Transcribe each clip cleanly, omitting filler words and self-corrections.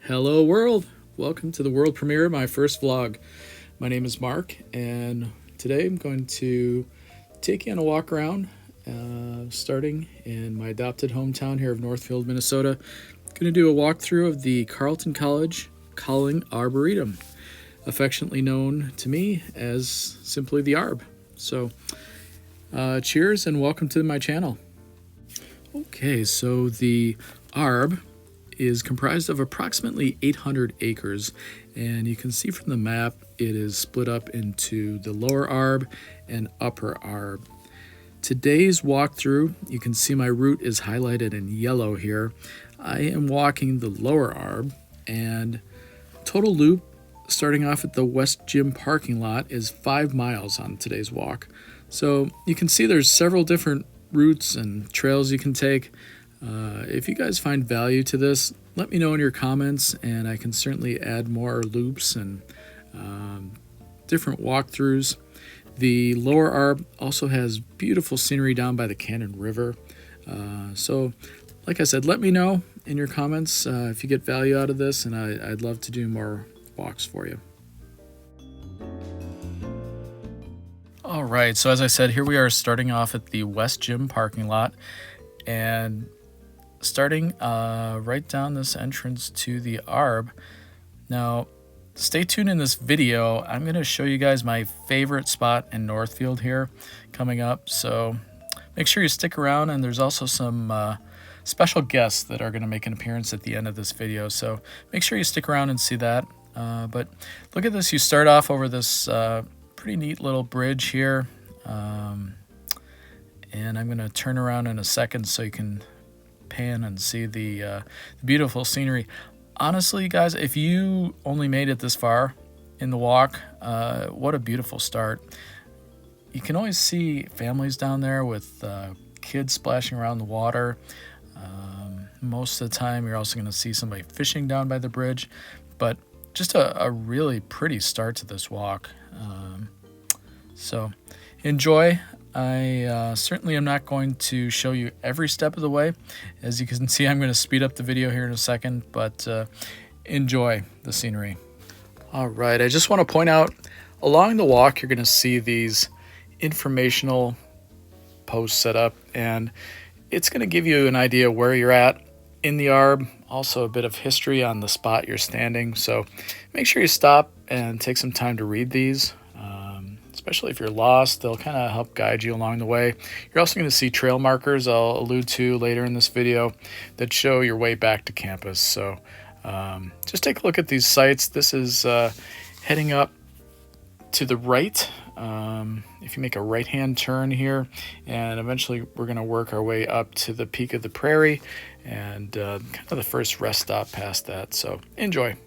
Hello world! Welcome to the world premiere of my first vlog. My name is Mark, and today I'm going to take you on a walk around, starting in my adopted hometown here of Northfield, Minnesota. I'm going to do a walkthrough of the Carleton College Cowling Arboretum, affectionately known to me as simply the Arb. So, cheers and welcome to my channel. Okay, so the Arb is comprised of approximately 800 acres, and you can see from the map it is split up into the lower Arb and upper Arb. Today's walkthrough, you can see my route is highlighted in yellow here. I am walking the lower Arb, and total loop starting off at the West Gym parking lot is 5 miles on today's walk. So you can see there's several different routes and trails you can take. If you guys find value to this, let me know in your comments, and I can certainly add more loops and different walkthroughs. The lower Arb also has beautiful scenery down by the Cannon River. So, like I said, let me know in your comments if you get value out of this, and I'd love to do more walks for you. All right, so as I said, here we are starting off at the West Gym parking lot, and starting right down this entrance to the Arb. Now, stay tuned in this video. I'm going to show you guys my favorite spot in Northfield here coming up, so make sure you stick around, and there's also some special guests that are going to make an appearance at the end of this video, so make sure you stick around and see that. But look at this. You start off over this pretty neat little bridge here, and I'm going to turn around in a second so you can pan and see the beautiful scenery. Honestly, guys, if you only made it this far in the walk, what a beautiful start. You can always see families down there with kids splashing around the water. Most of the time you're also going to see somebody fishing down by the bridge, but just a really pretty start to this walk. So enjoy. I certainly am not going to show you every step of the way. As you can see, I'm going to speed up the video here in a second, but enjoy the scenery. All right, I just want to point out, along the walk, you're going to see these informational posts set up, and it's going to give you an idea where you're at in the Arb, also a bit of history on the spot you're standing. So make sure you stop and take some time to read these. Especially if you're lost, they'll kind of help guide you along the way. You're also going to see trail markers I'll allude to later in this video that show your way back to campus. So just take a look at these sites. This is heading up to the right. If you make a right-hand turn here, and eventually we're going to work our way up to the peak of the prairie and kind of the first rest stop past that. So enjoy.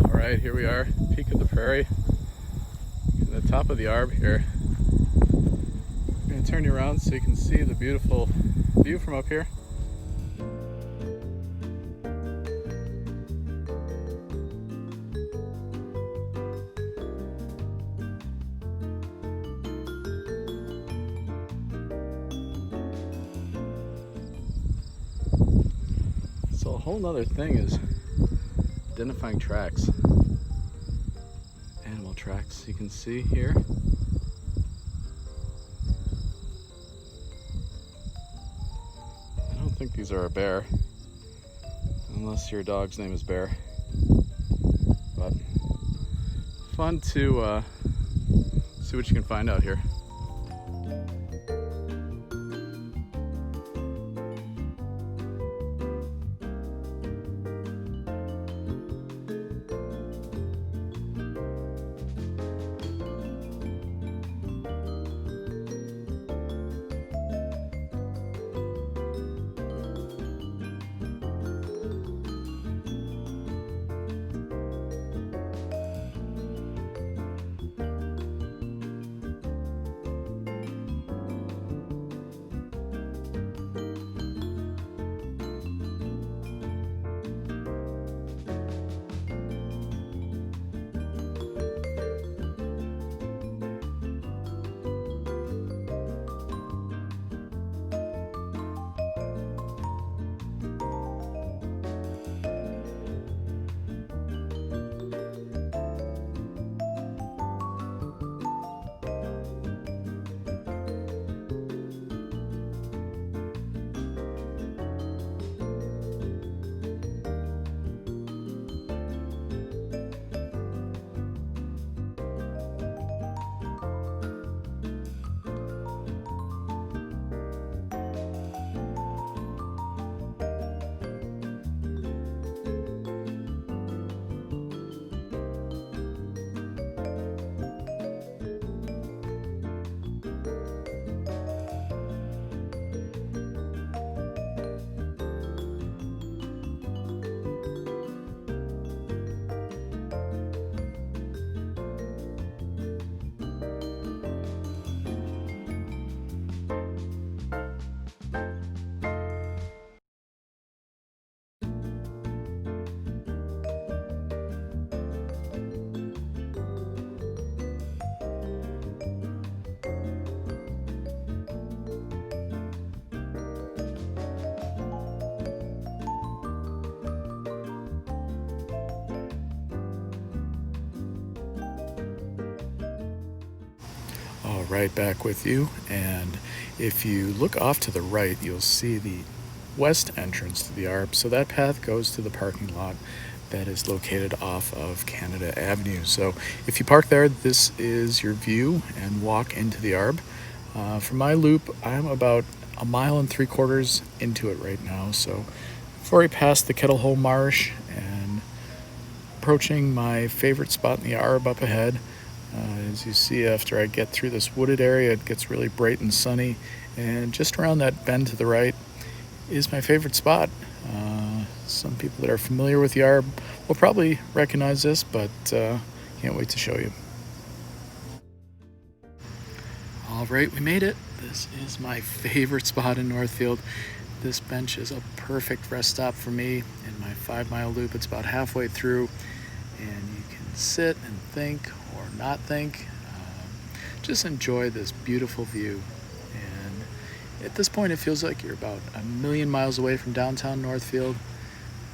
All right, here we are, peak of the prairie, in the top of the Arb here. I'm going to turn you around so you can see the beautiful view from up here. So a whole nother thing is identifying tracks. Animal tracks you can see here. I don't think these are a bear, unless your dog's name is Bear. But fun to see what you can find out here. All right, back with you. And if you look off to the right, you'll see the west entrance to the Arb. So that path goes to the parking lot that is located off of Canada Avenue. So if you park there, this is your view and walk into the Arb. For my loop, I'm about 1.75 miles into it right now. So before I pass the Kettlehole Marsh and approaching my favorite spot in the Arb up ahead. As you see, after I get through this wooded area, it gets really bright and sunny, and just around that bend to the right is my favorite spot. Some people that are familiar with the Arb will probably recognize this, but can't wait to show you. All right, we made it. This is my favorite spot in Northfield. This bench is a perfect rest stop for me in my 5-mile loop. It's about halfway through, and you can sit and think or not think. Just enjoy this beautiful view. And at this point, it feels like you're about 1,000,000 miles away from downtown Northfield.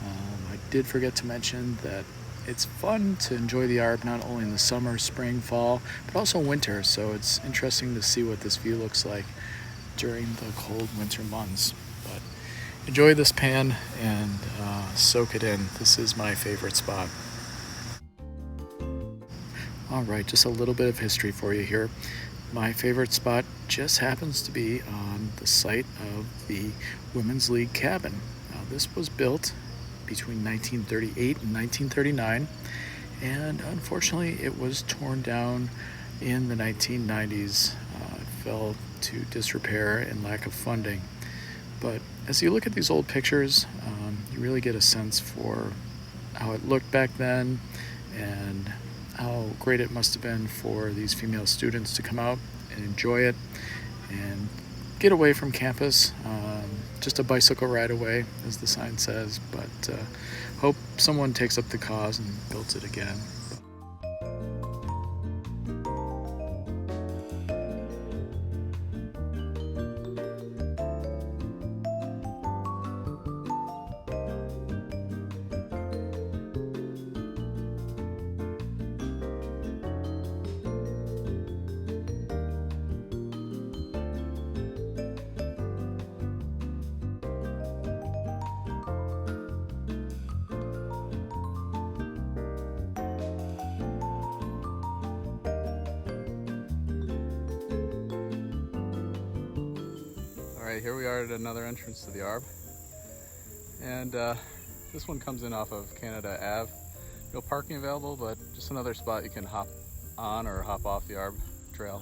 I did forget to mention that it's fun to enjoy the Arb not only in the summer, spring, fall, but also winter. So it's interesting to see what this view looks like during the cold winter months. But enjoy this pan and soak it in. This is my favorite spot. All right, just a little bit of history for you here. My favorite spot just happens to be on the site of the Women's League cabin. Now, this was built between 1938 and 1939, and unfortunately it was torn down in the 1990s. It fell to disrepair and lack of funding. But as you look at these old pictures, you really get a sense for how it looked back then and how great it must have been for these female students to come out and enjoy it and get away from campus. Just a bicycle ride away, as the sign says, but hope someone takes up the cause and builds it again. Alright, here we are at another entrance to the Arb. And this one comes in off of Canada Ave. No parking available, but just another spot you can hop on or hop off the Arb trail.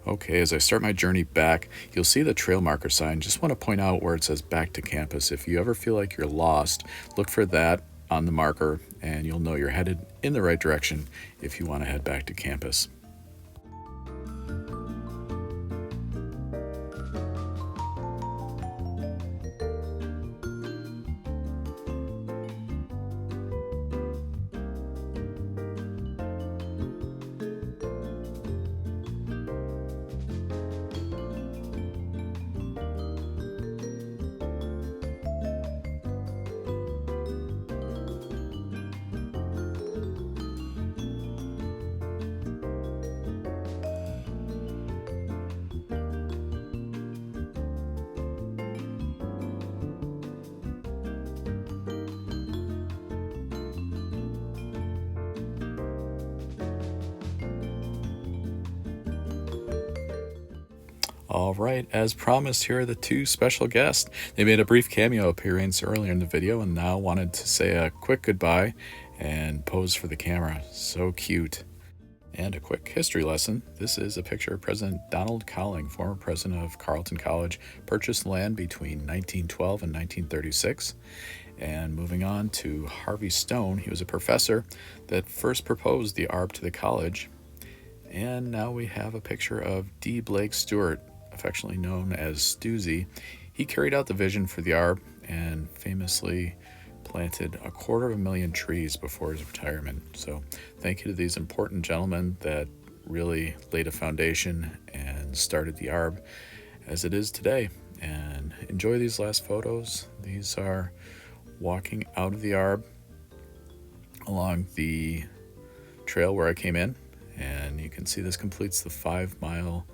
Okay, as I start my journey back, you'll see the trail marker sign. Just want to point out where it says back to campus. If you ever feel like you're lost, look for that on the marker and you'll know you're headed in the right direction if you want to head back to campus. All right, as promised, here are the two special guests. They made a brief cameo appearance earlier in the video and now wanted to say a quick goodbye and pose for the camera. So cute. And a quick history lesson. This is a picture of President Donald Cowling, former president of Carleton College, purchased land between 1912 and 1936. And moving on to Harvey Stone, he was a professor that first proposed the Arb to the college. And now we have a picture of D. Blake Stewart, affectionately known as Stuzy. He carried out the vision for the Arb and famously planted 250,000 trees before his retirement. So thank you to these important gentlemen that really laid a foundation and started the Arb as it is today. And enjoy these last photos. These are walking out of the Arb along the trail where I came in. And you can see this completes the 5-mile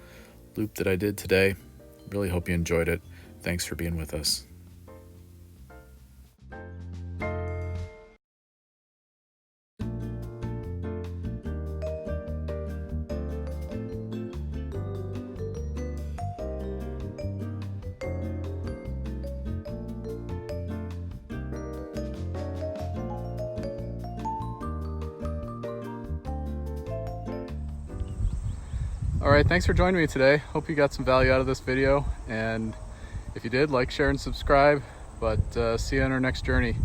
loop that I did today. Really hope you enjoyed it. Thanks for being with us. Alright, thanks for joining me today. Hope you got some value out of this video, and if you did, like, share, and subscribe. But see you on our next journey.